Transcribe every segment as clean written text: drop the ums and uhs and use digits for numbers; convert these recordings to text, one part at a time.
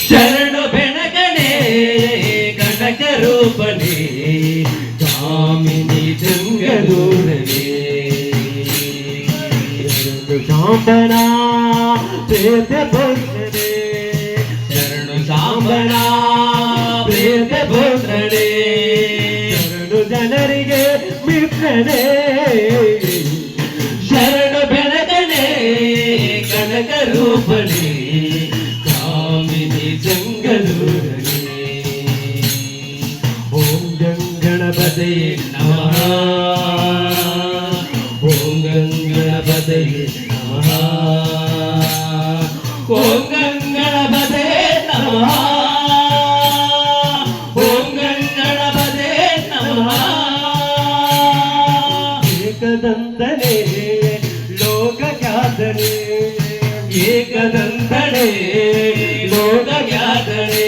ಶರಣು ಬೆಳಗಣೆ ಕನಕ ರೂಪಣೆ ಕಾಮಿನಿ ಚಂಗದೂರನೆ ಶಾಂಬನ ಪ್ರೇತ ಭದ್ರನೆ ಶರಣು ಶಾಂಬನ ಪ್ರೇತ ಭದ್ರನೆ ಶರಣು ಜನರಿಗೆ ಮಿತ್ರನೆ ಶರಣು ಬೆಳಗಣೆ ಕನಕ ರೂಪಣೆ ಕಾಮಿನಿ ಚಂಗದೂರನೆ ಓಂ ಗಂಗಣಪತಯೇ ನಮಃ ಓಂ ಗಂಗಣಪತಯೇ ನಮಃ ಓಂ ಗಂಗಣಪತಯೇ ನಮಃ ಓಂ ಗಂಗಣಪತಯೇ ನಮಃ ಏಕದಂತನೇ ಲೋಕ ಖ್ಯಾತನೇ ಏಕದಂತನೇ ಲೋಕ ಖ್ಯಾತನೇ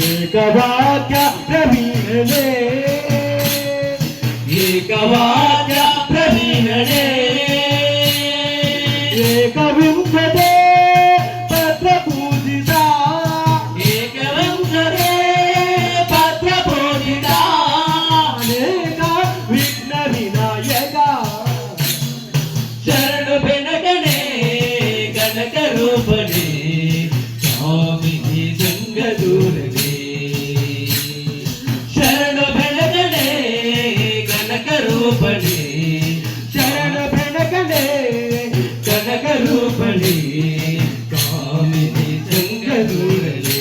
ಏಕವಾಕ್ಯ ಪ್ರವೀಣನೇ ಏಕವಾಕ್ಯ ಪ್ರವೀಣನೇ ಏಕವಿಂಶತೆ ಪತ್ರ ಪೂಜಿತ ಏಕವಂಶರೇ ಪತ್ರ ಪೂಜಿತ ಅನೇಕ ವಿಘ್ನ ವಿನಾಯಕ ಶರಣು ಬೆನಗಣೆ ಕನಕ ರೂಪಣೆ ಕಾಮಿನಿ ಸಂಗದೂರನೆ ಶರಣು ಬೆಳಗಣೆ ಕನಕ ರೂಪಣೆ ಶರಣ ಬೆಳಗನೆ ಕನಕ ರೂಪಣೆ ಕಾಮಿನಿ ಸಂಗದೂರನೆ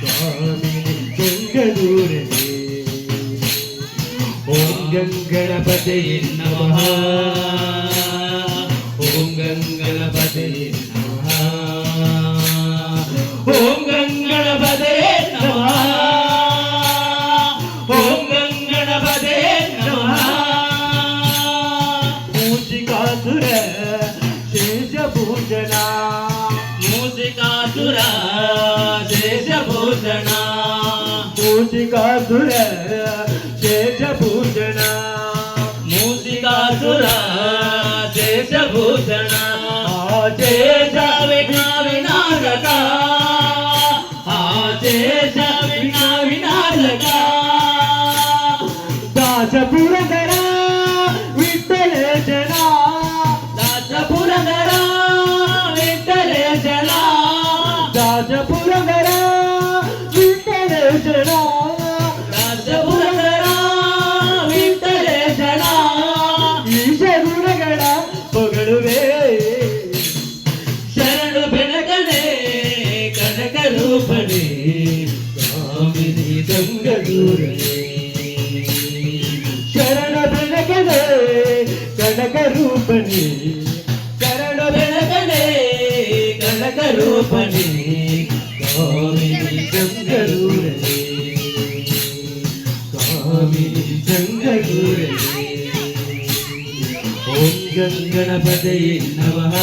ಕಾಮಿನಿ ಗಂಗದೂರನೆ ಓಂ ಗಂಗಣಪತಯೇ ನಮಃ ಓಂ ಗಂಗಣಪತಯೇ ನಮಃ ಓಂ ಗಂಗಣಪತಯೇ ನಮಃ ಓಂ ಗಂಗಣಪತಯೇ ನಮಃ ಮೂಷಿಕಾಸುರ ಶೇಷಭೂಷಣ ಮೂಷಿಕಾಸುರ ಶೇಷಭೂಷಣ ಮೂಷಿಕಾಸುರ ಶೇಷಭೂಷಣ ಮೂಷಿಕಾಸುರ ಶೇಷಭೂಷಣ ಶೇಷ ವಿನಾಶಕ ಶೇಷ ವಿನಾಶಕ ದಾಸಪುರಧರ ವಿಠಲೇಶನ ದಾಸಪುರಧರ ವಿಠಲೇಶನ ದಾಸಪುರಧರ ವಿಠಲೇಶನ ದಾಸಪುರಧರ ವಿಠಲೇಶನ ಈಶ ಗುಣಗಳ ಹೊಗಳುವೆ ಶರಣು ಬೆಳಗಣೆ ಕನಕ ರೂಪಣೆ ಕಾಮಿನಿ ಸಂಗದೂರನೆ ಶರಣ ಬೆಳಗನೆ ಕನಕ ರೂಪಣಿ ಶರಣ ಬೆಳಗಣೆ ಕನಕ ರೂಪಣೆ ಕಾಮಿನಿ ಸಂಗದೂರನೆ ಕಾಮಿನಿ ಸಂಗದೂರನೆ ಓಂ ಗಂಗಣಪತಯೇ ನಮಃ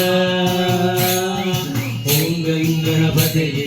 ಓಂ ಗಂಗಣಪತಯೇ